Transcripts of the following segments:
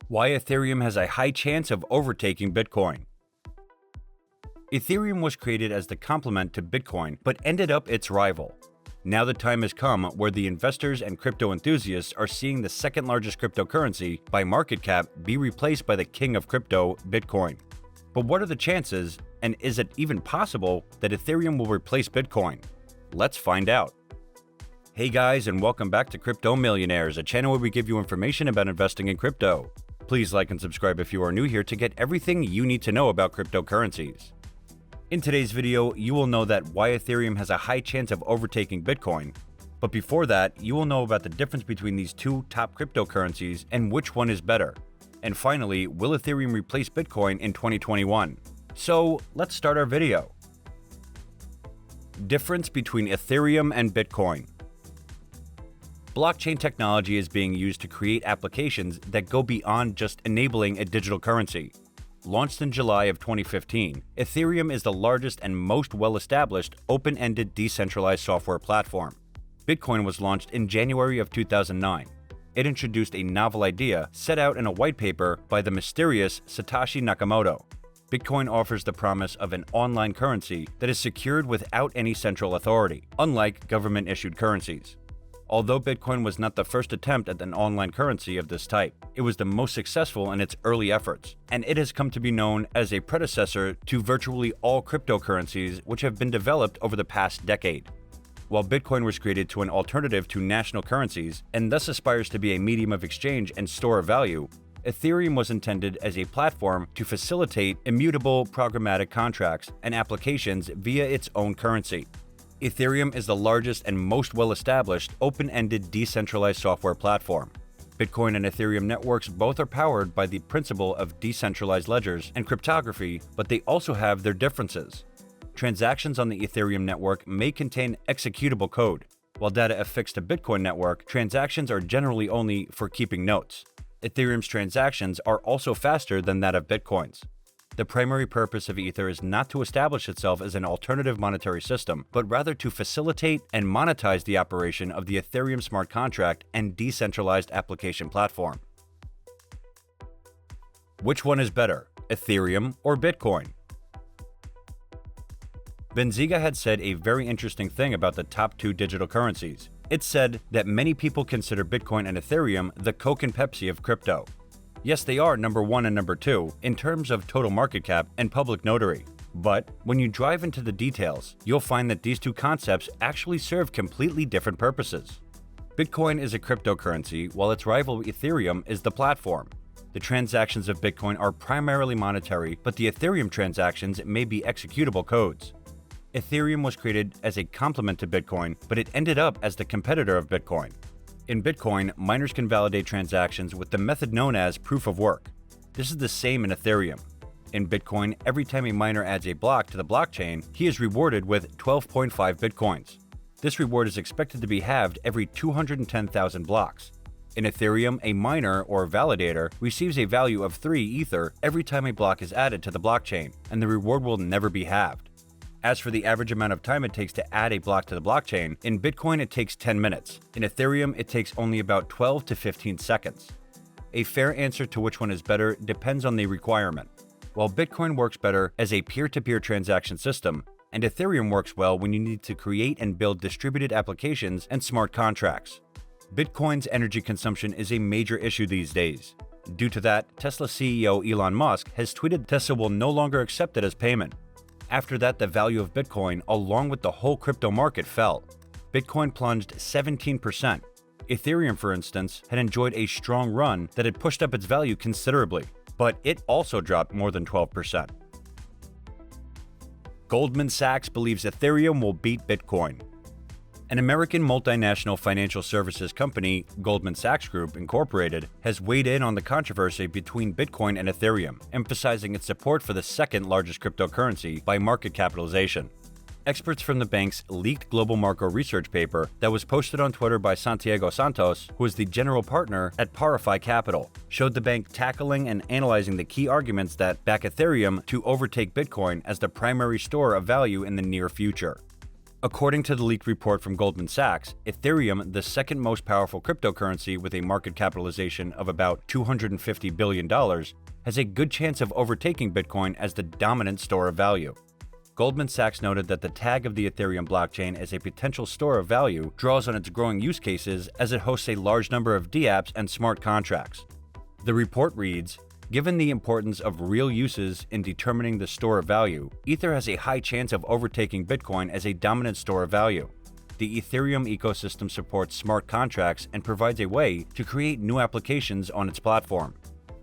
Why Ethereum has a high chance of overtaking Bitcoin. Ethereum was created as the complement to Bitcoin, but ended up its rival. Now the time has come where the investors and crypto enthusiasts are seeing the second largest cryptocurrency by market cap be replaced by the king of crypto, Bitcoin. But what are the chances, and is it even possible, that Ethereum will replace Bitcoin? Let's find out. Hey guys, and welcome back to Crypto Millionaires, a channel where we give you information about investing in crypto. Please like and subscribe if you are new here to get everything you need to know about cryptocurrencies. In today's video, you will know that why Ethereum has a high chance of overtaking Bitcoin. But before that, you will know about the difference between these two top cryptocurrencies and which one is better. And finally, will Ethereum replace Bitcoin in 2021? So let's start our video. Difference between Ethereum and Bitcoin. Blockchain technology is being used to create applications that go beyond just enabling a digital currency. Launched in July of 2015, Ethereum is the largest and most well-established open-ended decentralized software platform. Bitcoin was launched in January of 2009. It introduced a novel idea set out in a white paper by the mysterious Satoshi Nakamoto. Bitcoin offers the promise of an online currency that is secured without any central authority, unlike government-issued currencies. Although Bitcoin was not the first attempt at an online currency of this type, it was the most successful in its early efforts, and it has come to be known as a predecessor to virtually all cryptocurrencies which have been developed over the past decade. While Bitcoin was created to an alternative to national currencies, and thus aspires to be a medium of exchange and store of value, Ethereum was intended as a platform to facilitate immutable programmatic contracts and applications via its own currency. Ethereum is the largest and most well-established open-ended decentralized software platform. Bitcoin and Ethereum networks both are powered by the principle of decentralized ledgers and cryptography, but they also have their differences. Transactions on the Ethereum network may contain executable code. While data affixed to Bitcoin network, transactions are generally only for keeping notes. Ethereum's transactions are also faster than that of Bitcoin's. The primary purpose of Ether is not to establish itself as an alternative monetary system, but rather to facilitate and monetize the operation of the Ethereum smart contract and decentralized application platform. Which one is better, Ethereum or Bitcoin? Benziga had said a very interesting thing about the top two digital currencies. It said that many people consider Bitcoin and Ethereum the Coke and Pepsi of crypto. Yes, they are number one and number two in terms of total market cap and public notary. But when you dive into the details, you'll find that these two concepts actually serve completely different purposes. Bitcoin is a cryptocurrency, while its rival Ethereum is the platform. The transactions of Bitcoin are primarily monetary, but the Ethereum transactions may be executable codes. Ethereum was created as a complement to Bitcoin, but it ended up as the competitor of Bitcoin. In Bitcoin, miners can validate transactions with the method known as proof of work. This is the same in Ethereum. In Bitcoin, every time a miner adds a block to the blockchain, he is rewarded with 12.5 Bitcoins. This reward is expected to be halved every 210,000 blocks. In Ethereum, a miner or validator receives a value of 3 Ether every time a block is added to the blockchain, and the reward will never be halved. As for the average amount of time it takes to add a block to the blockchain, in Bitcoin it takes 10 minutes. In Ethereum, it takes only about 12 to 15 seconds. A fair answer to which one is better depends on the requirement. While Bitcoin works better as a peer-to-peer transaction system, and Ethereum works well when you need to create and build distributed applications and smart contracts. Bitcoin's energy consumption is a major issue these days. Due to that, Tesla CEO Elon Musk has tweeted Tesla will no longer accept it as payment. After that, the value of Bitcoin, along with the whole crypto market, fell. Bitcoin plunged 17%. Ethereum, for instance, had enjoyed a strong run that had pushed up its value considerably, but it also dropped more than 12%. Goldman Sachs believes Ethereum will beat Bitcoin. An American multinational financial services company, Goldman Sachs Group, Incorporated, has weighed in on the controversy between Bitcoin and Ethereum, emphasizing its support for the second largest cryptocurrency by market capitalization. Experts from the bank's leaked global market research paper that was posted on Twitter by Santiago Santos, who is the general partner at Parify Capital, showed the bank tackling and analyzing the key arguments that back Ethereum to overtake Bitcoin as the primary store of value in the near future. According to the leaked report from Goldman Sachs, Ethereum, the second most powerful cryptocurrency with a market capitalization of about $250 billion, has a good chance of overtaking Bitcoin as the dominant store of value. Goldman Sachs noted that the tag of the Ethereum blockchain as a potential store of value draws on its growing use cases as it hosts a large number of dApps and smart contracts. The report reads, "Given the importance of real uses in determining the store of value, Ether has a high chance of overtaking Bitcoin as a dominant store of value. The Ethereum ecosystem supports smart contracts and provides a way to create new applications on its platform.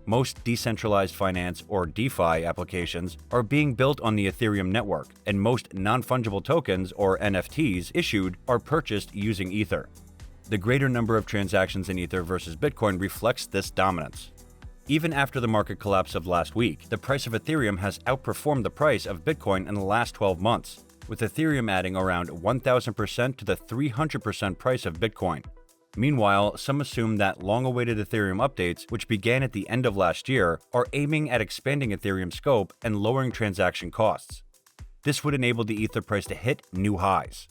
Most decentralized finance, or DeFi, applications are being built on the Ethereum network, and most non-fungible tokens, or NFTs, issued are purchased using Ether. The greater number of transactions in Ether versus Bitcoin reflects this dominance." Even after the market collapse of last week, the price of Ethereum has outperformed the price of Bitcoin in the last 12 months, with Ethereum adding around 1,000% to the 300% price of Bitcoin. Meanwhile, some assume that long-awaited Ethereum updates, which began at the end of last year, are aiming at expanding Ethereum's scope and lowering transaction costs. This would enable the Ether price to hit new highs.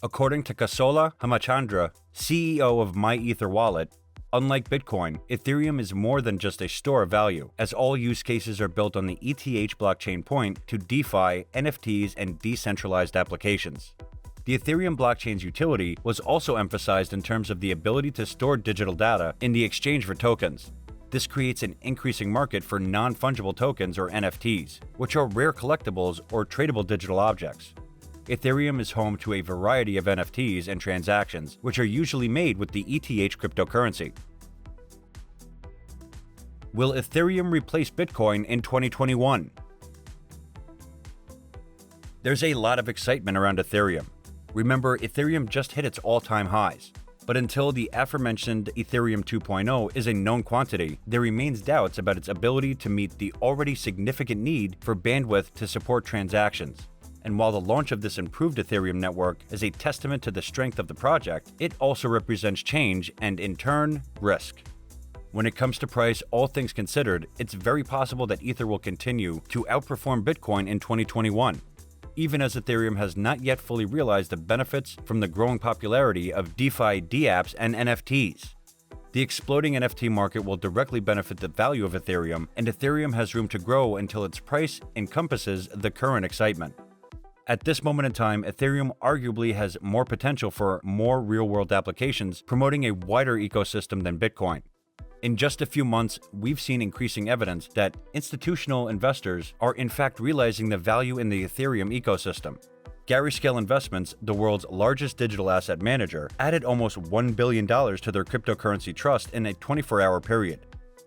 According to Kasola Hamachandra, CEO of MyEther Wallet, unlike Bitcoin, Ethereum is more than just a store of value, as all use cases are built on the ETH blockchain point to DeFi, NFTs, and decentralized applications. The Ethereum blockchain's utility was also emphasized in terms of the ability to store digital data in the exchange for tokens. This creates an increasing market for non-fungible tokens, or NFTs, which are rare collectibles or tradable digital objects. Ethereum is home to a variety of NFTs and transactions, which are usually made with the ETH cryptocurrency. Will Ethereum replace Bitcoin in 2021? There's a lot of excitement around Ethereum. Remember, Ethereum just hit its all-time highs. But until the aforementioned Ethereum 2.0 is a known quantity, there remains doubts about its ability to meet the already significant need for bandwidth to support transactions. And while the launch of this improved Ethereum network is a testament to the strength of the project, it also represents change and, in turn, risk. When it comes to price, all things considered, it's very possible that Ether will continue to outperform Bitcoin in 2021, even as Ethereum has not yet fully realized the benefits from the growing popularity of DeFi, dApps, and NFTs. The exploding NFT market will directly benefit the value of Ethereum, and Ethereum has room to grow until its price encompasses the current excitement. At this moment in time, Ethereum arguably has more potential for more real-world applications, promoting a wider ecosystem than Bitcoin. In just a few months, we've seen increasing evidence that institutional investors are in fact realizing the value in the Ethereum ecosystem. Garyscale Investments, the world's largest digital asset manager, added almost $1 billion to their cryptocurrency trust in a 24-hour period.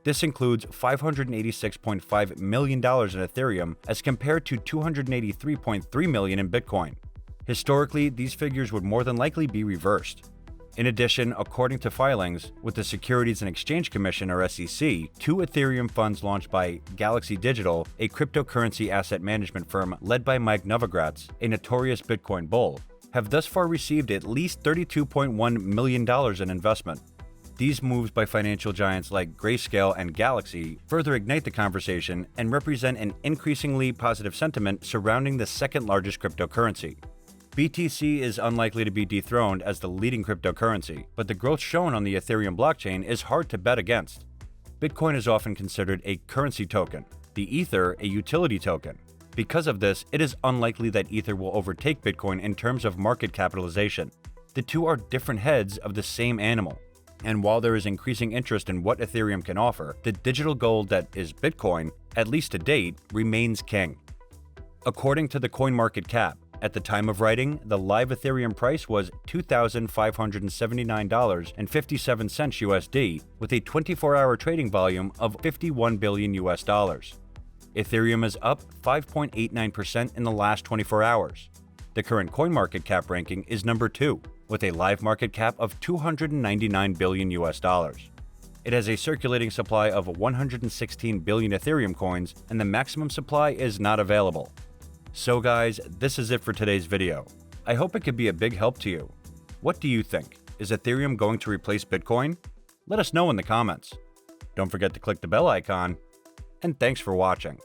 This includes $586.5 million in Ethereum as compared to $283.3 million in Bitcoin. Historically, these figures would more than likely be reversed. In addition, according to filings with the Securities and Exchange Commission, or SEC, 2 Ethereum funds launched by Galaxy Digital, a cryptocurrency asset management firm led by Mike Novogratz, a notorious Bitcoin bull, have thus far received at least $32.1 million in investment. These moves by financial giants like Grayscale and Galaxy further ignite the conversation and represent an increasingly positive sentiment surrounding the second largest cryptocurrency. BTC is unlikely to be dethroned as the leading cryptocurrency, but the growth shown on the Ethereum blockchain is hard to bet against. Bitcoin is often considered a currency token, the Ether a utility token. Because of this, it is unlikely that Ether will overtake Bitcoin in terms of market capitalization. The two are different heads of the same animal. And while there is increasing interest in what Ethereum can offer, the digital gold that is Bitcoin, at least to date, remains king. According to the CoinMarketCap, at the time of writing, the live Ethereum price was $2,579.57 USD, with a 24-hour trading volume of $51 billion US. Ethereum is up 5.89% in the last 24 hours. The current CoinMarketCap ranking is number 2, with a live market cap of $299 billion US. It has a circulating supply of 116 billion Ethereum coins, and the maximum supply is not available. So guys, this is it for today's video. I hope it could be a big help to you. What do you think? Is Ethereum going to replace Bitcoin? Let us know in the comments. Don't forget to click the bell icon, and thanks for watching.